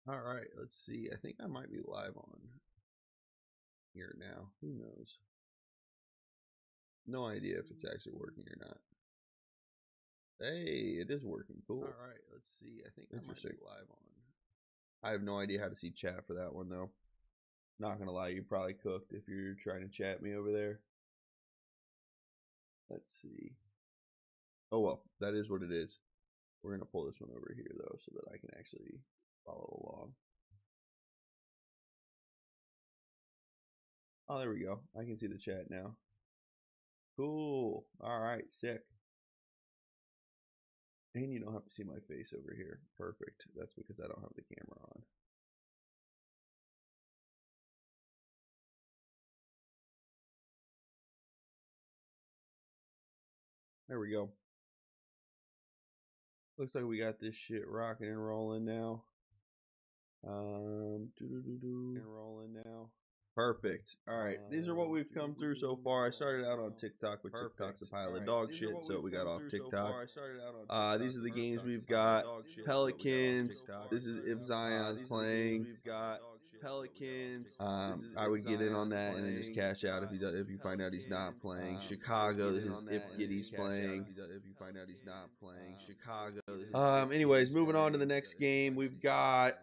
All right, let's see. I think I might be live on here now. Who knows? No idea if it's actually working or not. Hey, it is working. Cool. All right, let's see. I think I might be live on. I have no idea how to see chat for that one though. Not gonna lie, you probably cooked if you're trying to chat me over there. Let's see. Oh well, that is what it is. We're gonna pull this one over here though, so that I can actually follow along. Oh, there we go. I can see the chat now. Cool. All right, sick. And you don't have to see my face over here. Perfect. That's because I don't have the camera on. There we go. Looks like we got this shit rocking and rolling now. And rolling now. Perfect. All right. These are what we've come through so far. I started out on TikTok, but TikTok's a pile of dog shit, so we got off TikTok. These are the games we've got. Pelicans. This is if Zion's playing. We've got Pelicans. I would get in on that and then just cash out if you find out he's not playing. Chicago. This is if Giddy's playing. If you find out he's not playing. Chicago. Anyways, moving on to the next game. We've got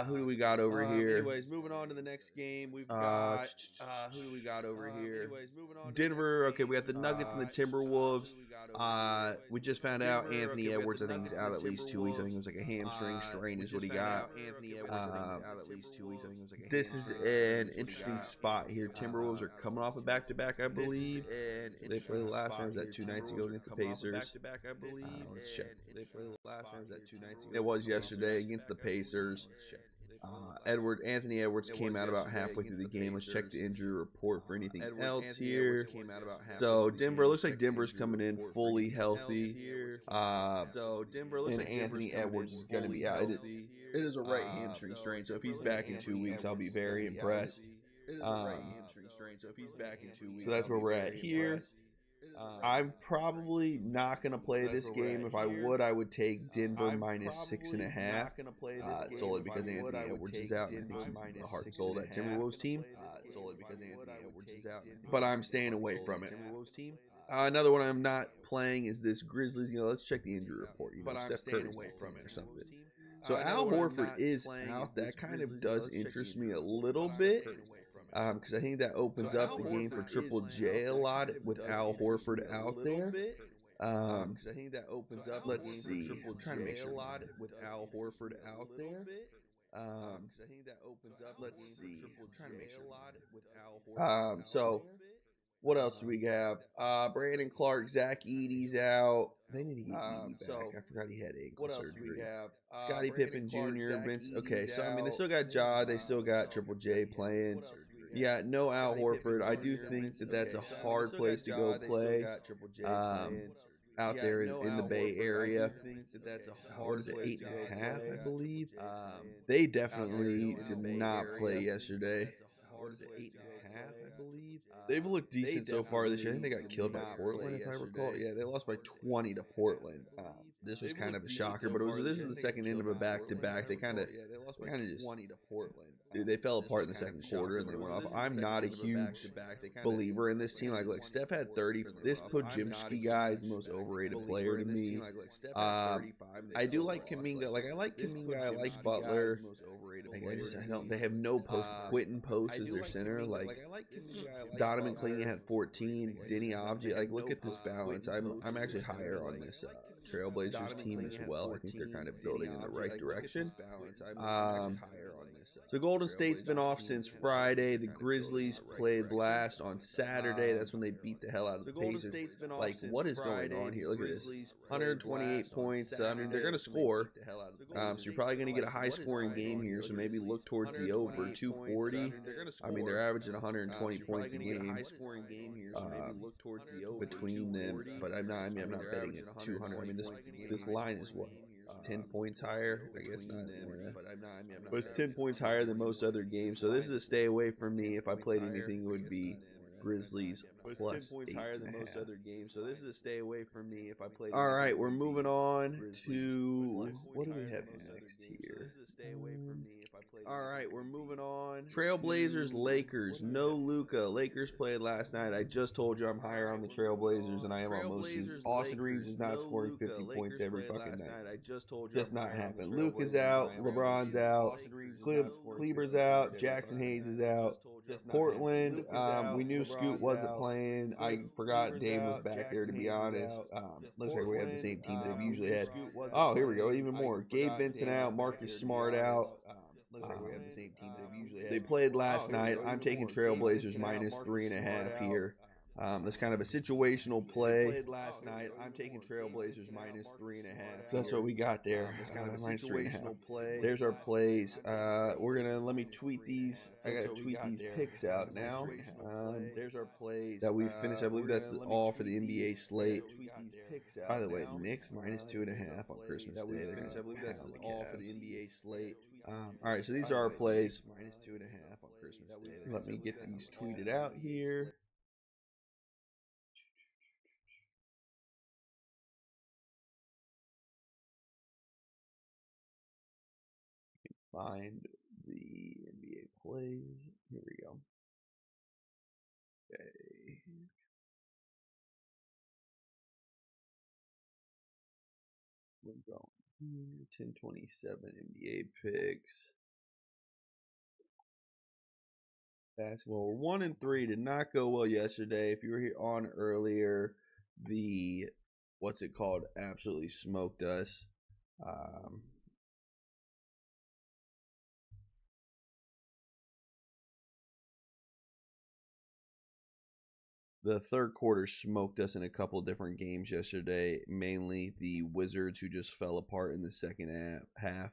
who do we got over here? Anyways, moving on to the next game, we've got who do we got over here? Anyways, moving on. Denver. Okay, we got the Nuggets and the Timberwolves. We just found out Anthony Edwards. I think he's out at least 2 weeks. I think it was like a hamstring strain is what he got. Anthony Edwards. I think he's out at least 2 weeks. I think it was like a. This is an interesting spot here. Timberwolves are coming off a back-to-back, I believe. They played the last time was that 2 nights ago against the Pacers. Back-to-back, I believe. Let's check. They played the last time was that 2 nights ago. It was yesterday against the Pacers. Anthony Edwards came out about halfway through the game. Let's check the injury report for anything else here. So Denver looks like Denver's coming in fully healthy. And Anthony Edwards is going to be out. It is a right hamstring strain. So if he's back in 2 weeks, I'll be very impressed. So that's where we're at here. I'm probably not going to play this game. If I would, I would take Denver minus 6.5. Solely because Anthony Edwards is out. And I think he's the heart and soul of that Timberwolves team. But I'm staying away from it. Another one I'm not playing is this Grizzlies. Let's check the injury report. Steph Curry's away from it or something. So Al Horford is out. That kind of does interest me a little bit. Because I think that opens up the game for Triple J a lot with Al Horford out there. Because I think that opens up. Let's see. I'm trying to make sure a lot with Al Horford out there. Because I think that opens up. Let's see. I'm trying to make sure a lot with Al Horford. So what else do we have? Brandon Clark, Zach Edey's out. They need to get Edey back. I forgot he had ankle surgery. Scottie Pippen Jr. Vince. Okay, so I mean they still got Ja. They still got Triple J playing. Yeah, no Al Horford. I do think that that's a hard place to go play. Out there in the Bay Area. What is it, 8.5, I believe? They definitely did not play yesterday. What is it, 8.5, I believe? They've looked decent so far this year. I think they got killed by Portland, if I recall. Yeah, they lost by 20 to Portland. This was kind of a shocker, but this is the second end of a back-to-back. They kind of just dude, they fell apart in the second quarter and they went off. I'm not a huge believer in this team. Like Steph had 30. This Podziemski guy is the most overrated player to me. I do like Kuminga. Like I like Kuminga. I like Butler. I don't. They have no post. Quentin Post is their center. Like Donovan Clingan had 14. Denny Avdija. Like look at this balance. I'm actually higher on this Trailblazers team as well. I think they're kind of building in the right direction. So Golden State's been off since Friday. The Grizzlies played last on Saturday. That's when they beat the hell out of the Pacers. Like, what is going on here? Look at this. 128 points. I mean, they're going to score. So you're probably going to get a high-scoring game here. So maybe look towards the over 240. I mean, they're averaging 120 points a game between them. But I'm not. I mean, I'm not betting at 200. I mean, this line is what? 10 points higher, I guess not. Yeah. But it's 10 points higher than most other games. So this is a stay away from me. If I played anything, it would be Grizzlies plus 10 points higher than most other games, so this is a stay away from me if I play. All right, we're moving on to what do we have next here? All right, we're moving on. Trailblazers, Lakers. No Luka. Lakers played last night. I just told you I'm higher on the Trailblazers than I am on most teams. Austin Reeves is not scoring 50 points every fucking night. I just told you Just not happen. Luke is out. LeBron's out. Kleber's out. Jackson Hayes is out. Portland, we knew Scoot wasn't playing. I forgot Dame was back there, to be honest. Looks like we have the same teams they've usually had. Oh, here we go. Even more. Gabe Vincent out. Marcus Smart out. Looks like we have the same teams they've usually had. They played last night. I'm taking Trailblazers minus 3.5 here. That's kind of a situational play. Played last night. I'm taking Trailblazers minus 3.5. That's what we got there. It's kind of a minus 3.5. play. There's our plays. We're gonna let me tweet these. I gotta tweet these picks out now. There's our plays that we finished. I believe that's all for the NBA slate. By the way, now. Knicks minus 2.5 on Christmas Day. I believe that's all for the NBA slate. All right, so these are our plays. Minus 2.5 on Christmas Day. Let me get these tweeted out here. Find the NBA plays. Here we go. Okay. We're going here. 1027 NBA picks. Basketball. We're 1-3. Did not go well yesterday. If you were here on earlier, the what's it called? Absolutely smoked us. The third quarter smoked us in a couple different games yesterday, mainly the Wizards, who just fell apart in the second half.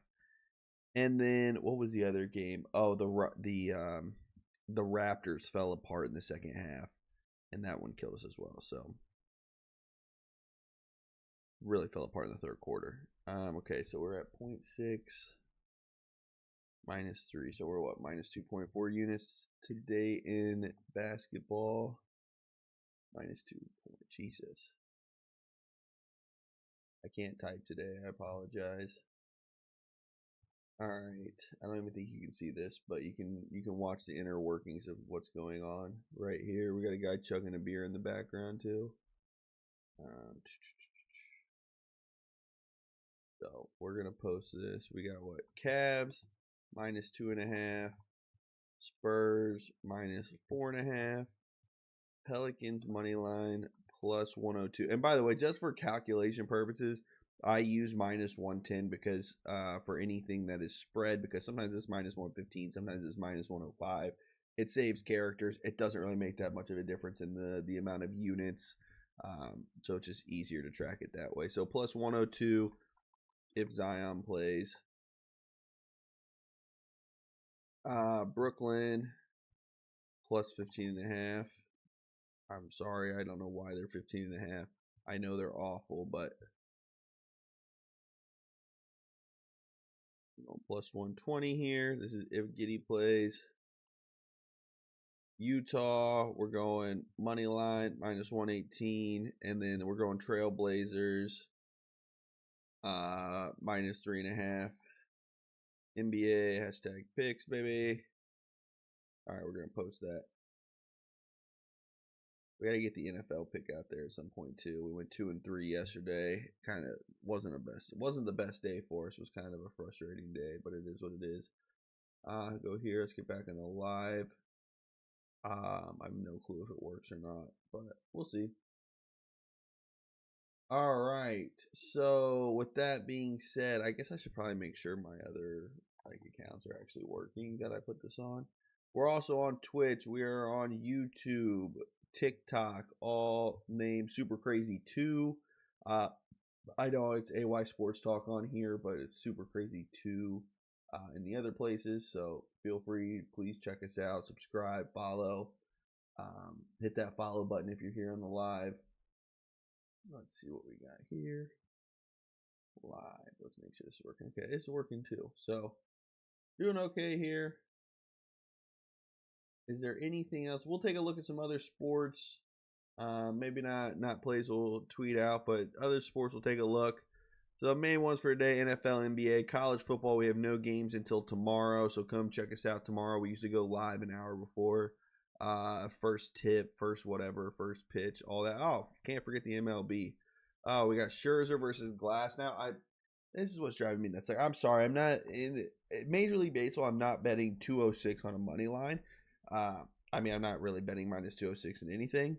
And then what was the other game? Oh, the Raptors fell apart in the second half, and that one killed us as well. So really fell apart in the third quarter. Okay, so we're at 0.6 minus 3. So we're what? Minus 2.4 units today in basketball. Minus 2. Jesus. I can't type today. I apologize. All right. I don't even think you can see this, but you can watch the inner workings of what's going on right here. We got a guy chugging a beer in the background too. So we're gonna post this. We got what? Cavs minus 2.5. Spurs minus 4.5. Pelicans money line plus 102. And by the way, just for calculation purposes, I use minus 110 because for anything that is spread, because sometimes it's minus 115, sometimes it's minus 105. It saves characters. It doesn't really make that much of a difference in the amount of units. So it's just easier to track it that way. So plus 102 if Zion plays. Brooklyn plus 15.5. I'm sorry, I don't know why they're 15.5. I know they're awful, but plus 120 here. This is if Giddey plays. Utah, we're going money line minus 118, and then we're going Trailblazers minus 3.5. NBA hashtag picks, baby. All right, we're gonna post that. We got to get the NFL pick out there at some point too. We went 2-3 yesterday. Kind of wasn't the best day for us. It was kind of a frustrating day, but it is what it is. Go here. Let's get back in the live. I have no clue if it works or not, but we'll see. All right. So with that being said, I guess I should probably make sure my other accounts are actually working that I put this on. We're also on Twitch. We are on YouTube, TikTok, all named Super Crazy 2. I know it's AY Sports Talk on here, but it's Super Crazy 2 in the other places. So feel free, please check us out, subscribe, follow, hit that follow button if you're here on the live. Let's see what we got here. Live. Let's make sure this is working. Okay, it's working too. So doing okay here. Is there anything else? We'll take a look at some other sports. Maybe not plays we'll tweet out, but other sports we'll take a look. So the main ones for today: NFL, NBA, college football. We have no games until tomorrow, so come check us out tomorrow. We usually go live an hour before. First tip, first whatever, first pitch, all that. Oh, can't forget the MLB. Oh, we got Scherzer versus Glass now. This is what's driving me nuts. Like, I'm sorry, I'm not in Major League Baseball. I'm not betting 206 on a money line. I mean, I'm not really betting minus 206 in anything.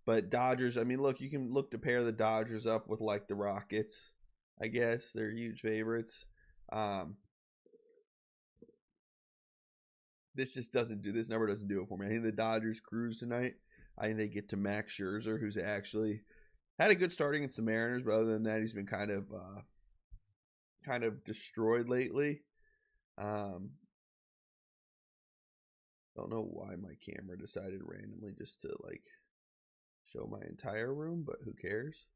But Dodgers, I mean, look, you can look to pair the Dodgers up with like the Rockets. I guess they're huge favorites. This number doesn't do it for me. I think the Dodgers cruise tonight. I think they get to Max Scherzer, who's actually had a good start against the Mariners, but other than that, he's been kind of destroyed lately. Don't know why my camera decided randomly just to like show my entire room, but who cares?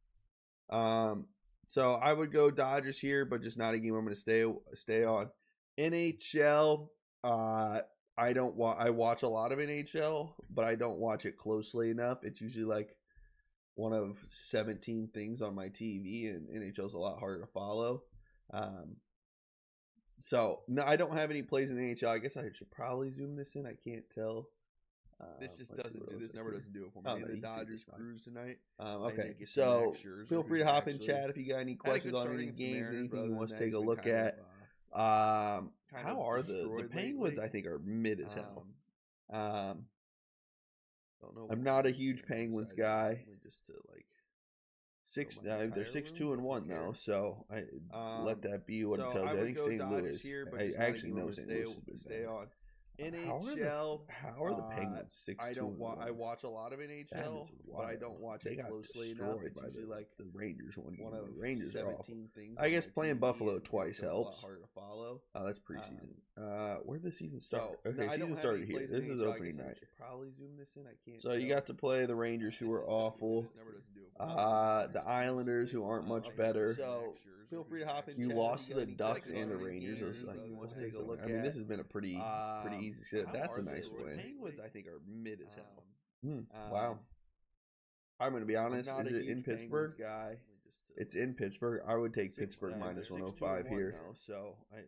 So I would go Dodgers here, but just not a game I'm going to stay on. NHL, I watch a lot of NHL, but I don't watch it closely enough. It's usually like one of 17 things on my TV, and NHL is a lot harder to follow. So no, I don't have any plays in NHL. I guess I should probably zoom this in. I can't tell. This just doesn't do. This number doesn't do it for me. Oh, no, the Dodgers cruise tonight. Okay, so feel free to hop in chat if you got any questions on any games, anything you want to take a look at. How are the Penguins? I think are mid as hell. Don't know. I'm not a huge Penguins guy. Just to like they're 6-2-1 now, so I let that be what it tells you. I think St. Louis. I actually know St. Louis has been bad. NHL. How are the Penguins 6-2-1? I watch a lot of NHL, but I don't watch it closely enough. It's usually like the Rangers one of the Rangers 17 things. I guess playing Buffalo twice helps. Harder to follow. Oh, that's preseason. Where did the season start? Okay, season started here. This is opening night. Probably zoom this in. I can't. So you got to play the Rangers, who are awful. The Islanders, who aren't much better. So feel free to hop in. You lost to the Ducks and the Rangers. It's like, you want to take a look. I mean, this has been a pretty easy set. That's a nice win. Penguins, I think, are mid as hell. Wow. I'm going to be honest. Is it in Pittsburgh? It's in Pittsburgh. I would take Pittsburgh minus 105 here. Now, so I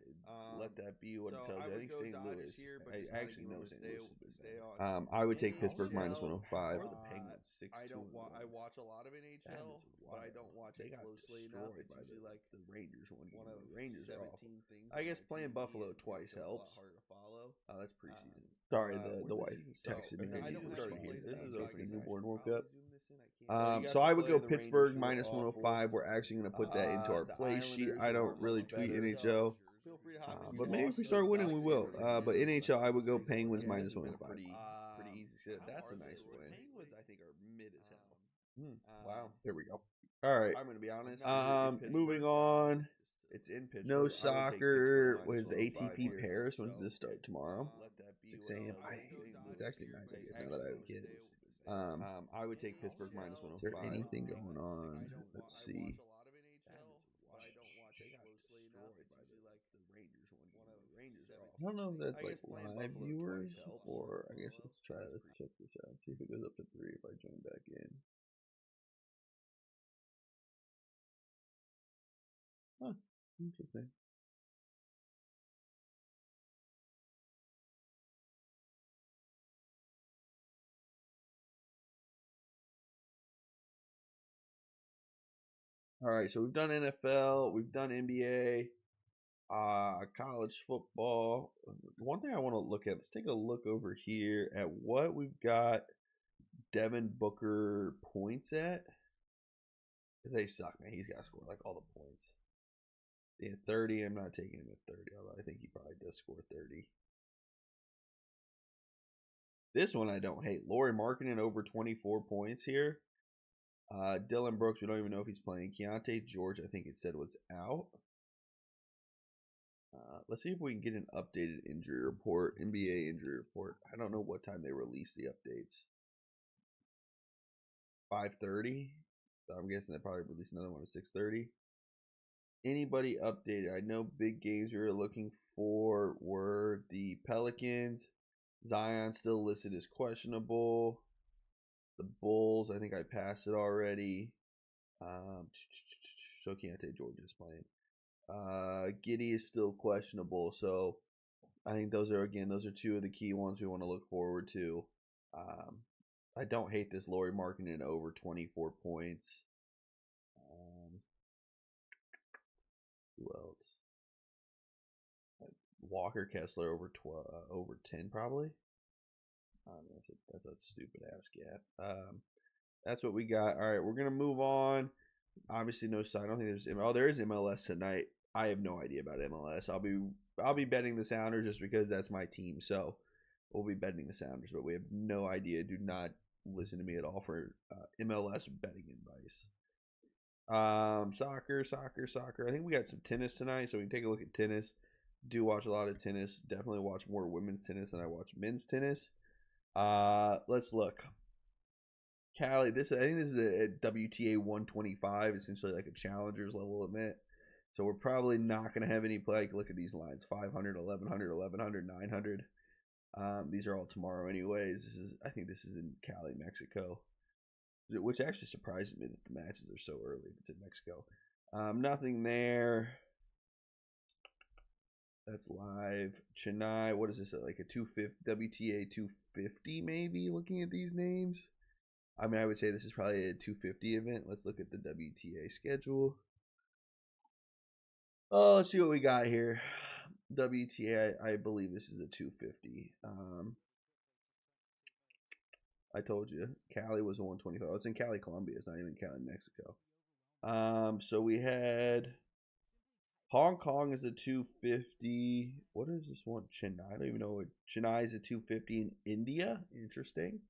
let that be what it tells you. I think St. Louis. I actually know St. Louis has been bad. I would take Pittsburgh minus 105. Or the Penguins 6-2. I watch a lot of NHL, but I don't watch it closely enough. It's usually like the Rangers one of the Rangers 17 are awful. things. I guess playing Buffalo twice helps. Harder to follow. Oh, that's preseason. Sorry, the wife texted me. I don't started here. This is opening newborn woke up. So So I would go Pittsburgh minus 105. We're actually going to put that into our play sheet. I don't really tweet NHL, but maybe if we start winning, we will. But NHL, I would go Penguins minus 105. Pretty easy set. That's a nice win. Penguins, I think, are mid as hell. Wow. There we go. All right. I'm going to be honest. Moving on. It's in Pittsburgh. No soccer with ATP Paris. When does this start? Tomorrow? 6 a.m. It's actually 9, I guess, now that I get it. I would take Pittsburgh minus 105. Is there anything going on? Let's see. I don't know if that's like live viewers, or I guess let's check this out. See if it goes up to 3 if I join back in. Huh, interesting. All right, so we've done NFL, we've done NBA, college football. One thing I want to look at, let's take a look over here at what we've got Devin Booker points at. Because they suck, man. He's got to score like all the points. Yeah, 30. I'm not taking him at 30, although I think he probably does score 30. This one I don't hate. Lauri Markkanen over 24 points here. Dylan Brooks, we don't even know if he's playing. Keontae George, I think it said was out. Let's see if we can get an updated injury report, NBA injury report. I don't know what time they release the updates. 5:30. So I'm guessing they probably release another one at 6:30. Anybody updated? I know big games we were looking for were the Pelicans Zion still listed as questionable. The Bulls, I think I passed it already. So Keontae George is playing. Giddey is still questionable, so I think those are two of the key ones we want to look forward to. I don't hate this Lauri Markkanen over 24 points. Who else? Walker Kessler over 10 probably. That's a stupid ass gap. That's what we got. All right, we're gonna move on. Obviously, no side. I don't think there's. There is MLS tonight. I have no idea about MLS. I'll be betting the Sounders just because that's my team. So we'll be betting the Sounders, but we have no idea. Do not listen to me at all for MLS betting advice. Soccer. I think we got some tennis tonight, so we can take a look at tennis. Do watch a lot of tennis. Definitely watch more women's tennis than I watch men's tennis. Let's look. Cali, I think this is a WTA 125, essentially like a challenger's level event. So we're probably not going to have any play. Look at these lines: 500, 1100, 1100, 900. These are all tomorrow, anyways. I think this is in Cali, Mexico, which actually surprises me that the matches are so early. If it's in Mexico. Nothing there. That's live. Chennai. What is this? Like a 250 WTA 250, maybe. Looking at these names. I mean, I would say this is probably a 250 event. Let's look at the WTA schedule. Oh, let's see what we got here. WTA, I believe this is a 250. I told you, Cali was a 125. Oh, it's in Cali, Colombia. It's not even Cali, Mexico. So we had Hong Kong is a 250. What is this one? Chennai. I don't even know what Chennai is a 250 in India. Interesting.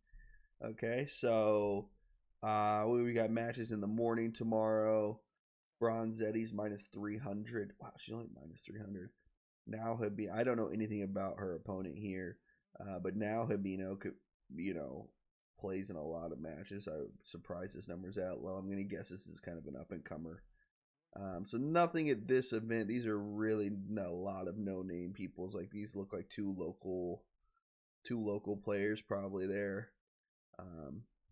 Okay, so we got matches in the morning tomorrow. Bronzetti's minus 300. Wow, she's only minus 300. Now Habib, I don't know anything about her opponent here, but now Habino could, plays in a lot of matches. I would surprise this number's that low. I'm gonna guess this is kind of an up and comer. So nothing at this event. These are really a lot of no name peoples. Like these look like two local players probably there.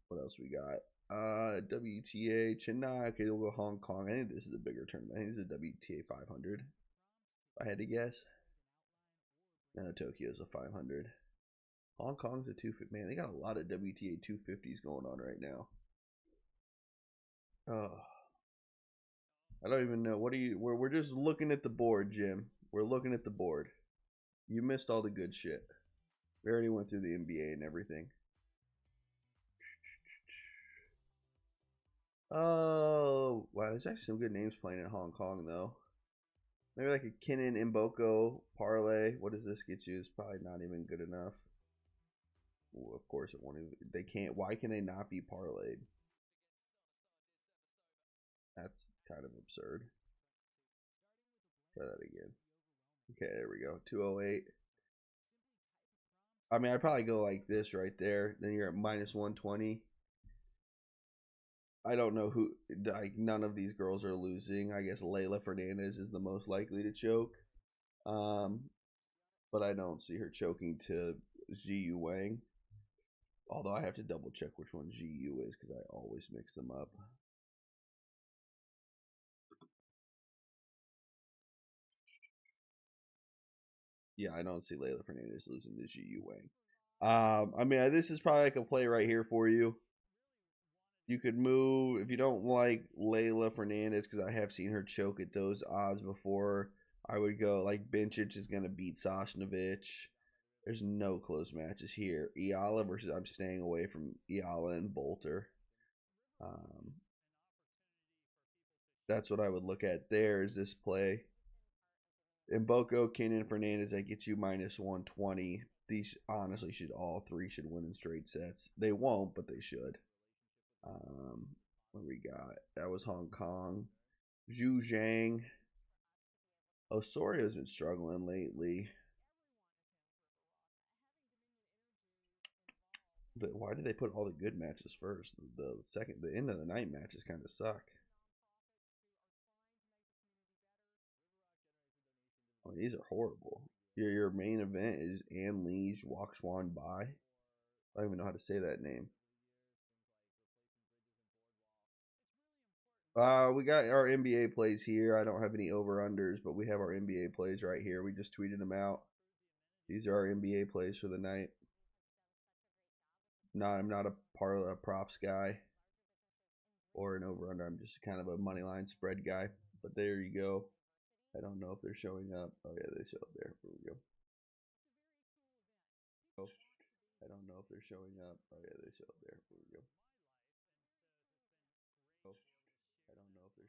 What else we got? WTA Chennai. Okay, we'll go Hong Kong. I think this is a bigger tournament. I think this is a WTA 500. If I had to guess. No, Tokyo's a 500. Hong Kong's a 250. Man, they got a lot of WTA 250s going on right now. Oh, I don't even know. We're just looking at the board, Jim. We're looking at the board. You missed all the good shit. We already went through the NBA and everything. Oh, wow. There's actually some good names playing in Hong Kong, though. Maybe like a Kinnan Mboko parlay. What does this get you? It's probably not even good enough. Ooh, of course it won't even. They can't. Why can they not be parlayed? That's kind of absurd. Try that again. Okay, there we go. 208. I mean, I'd probably go like this right there. Then you're at minus 120. I don't know who, like, none of these girls are losing. I guess Leylah Fernandez is the most likely to choke. But I don't see her choking to Zhiyu Wang. Although I have to double check which one Zhiyu is because I always mix them up. Yeah, I don't see Leylah Fernandez losing to Zhiyu Wang. I mean, this is probably like a play right here for you. You could move if you don't like Leylah Fernandez because I have seen her choke at those odds before. I would go like Bencic is going to beat Sasnovich. There's no close matches here. Ayala versus, I'm staying away from Ayala and Bolter. That's what I would look at there is this play. Mboko, Kinnan, Fernandez, that gets you minus 120. These honestly all three should win in straight sets. They won't, but they should. What we got? That was Hong Kong. Zhu Zhang. Osorio's been struggling lately. But why did they put all the good matches first? The end of the night matches kind of suck. Oh, these are horrible. Your main event is Ann Lee's Wakshan Bai. I don't even know how to say that name. We got our NBA plays here. I don't have any over-unders, but we have our NBA plays right here. We just tweeted them out. These are our NBA plays for the night. No, I'm not a props guy or an over-under. I'm just kind of a money line spread guy. But there you go. I don't know if they're showing up. Oh, yeah, they show up there. Here we go. I don't know if they're showing up. Oh, yeah, they show up there. Here we go.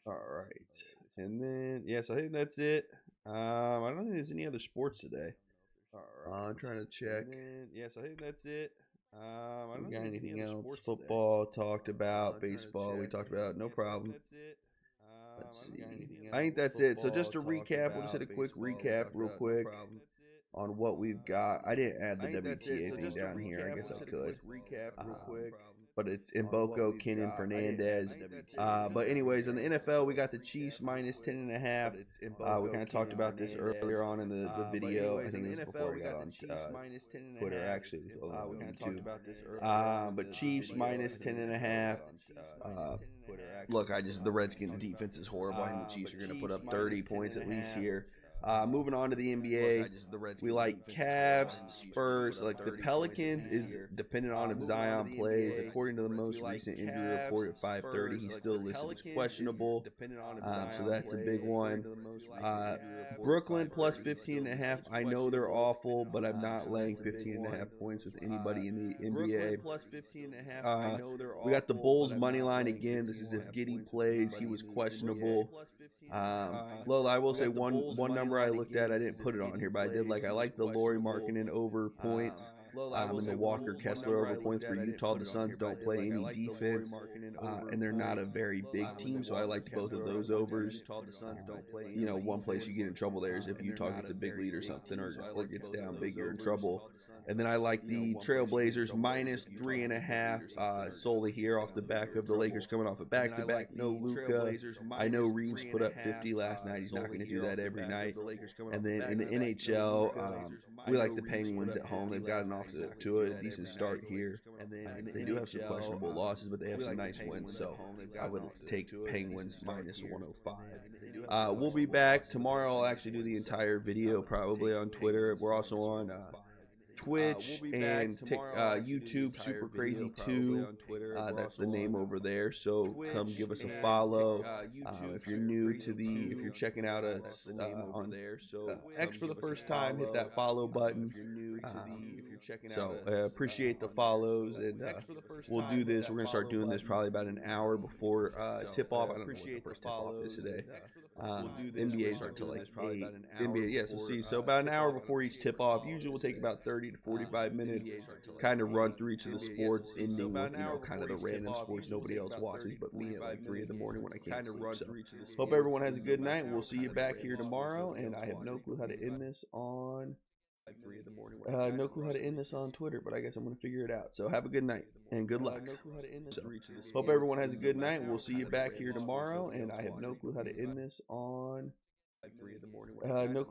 All right. And then, yes, I think that's it. I don't think there's any other sports today. I'm trying to check. Yes, I think that's it. I don't got anything else. Football talked about, baseball we talked about, no problem. Let's see. I think that's it. So just to recap, we'll just hit a quick recap real quick on what we've got. I didn't add the WTA thing down here. I guess I could. But it's Mboko, Kenan, Fernandez. But anyways, in the NFL, we got the Chiefs minus 10.5. We kind of talked about this earlier on in the video. I think it was before I got on Twitter, actually. It was on YouTube. But Chiefs minus 10.5. Look, the Redskins defense is horrible. I think the Chiefs are going to put up 30 points at least here. Moving on to the NBA, we like Cavs, Spurs. Like the Pelicans is dependent on if Zion plays. According to the most recent injury report at 5:30, he's still listed as questionable. So that's a big one. Brooklyn plus 15.5. I know they're awful, but I'm not laying 15.5 points with anybody in the NBA. We got the Bulls money line again. This is if Giddey plays. He was questionable. Lola, I will say one number I looked at, I didn't put it on here, but I like the Lauri Markkanen over points. And the Walker Kessler over points for Utah. The Suns don't play any defense, and they're not a very big team, so I liked both of those overs. One place you get in trouble there is if Utah gets a big lead or something, or gets down big, you're in trouble. And then I like the Trailblazers minus 3.5 solely here off the back of the Lakers coming off a back-to-back. No Luka. I know Reeves put up 50 last night. He's not going to do that every night. And then in the NHL, we like the Penguins at home. They've gotten off to a decent start here. They do have some questionable losses, but they have some nice wins. So I would take Penguins minus 105. We'll be back tomorrow. I'll actually do the entire video probably on Twitter. We're also on Twitch and YouTube, Super Crazy 2. That's the name over there. So come give us a follow. If you're new to if you're checking out us on X for the first time, hit that follow button. So appreciate the follows, and we'll do this. We're gonna start doing this probably about an hour before tip off. I don't know what the first tip off is today. NBA's aren't until like 8. NBA, yes, we'll see. So about an hour before each tip off. Usually we'll take about 30 to 45 minutes, kind of run through each of the sports, ending with kind of the random sports nobody else watches but me at like 3 in the morning when I can't sleep. So hope everyone has a good night. We'll see you back here tomorrow, and I have no clue how to end this on. No clue how to end this on Twitter, but I guess I'm going to figure it out. So have a good night and good luck. So, hope everyone has a good night. We'll see you back here tomorrow, and I have no clue how to end this on. No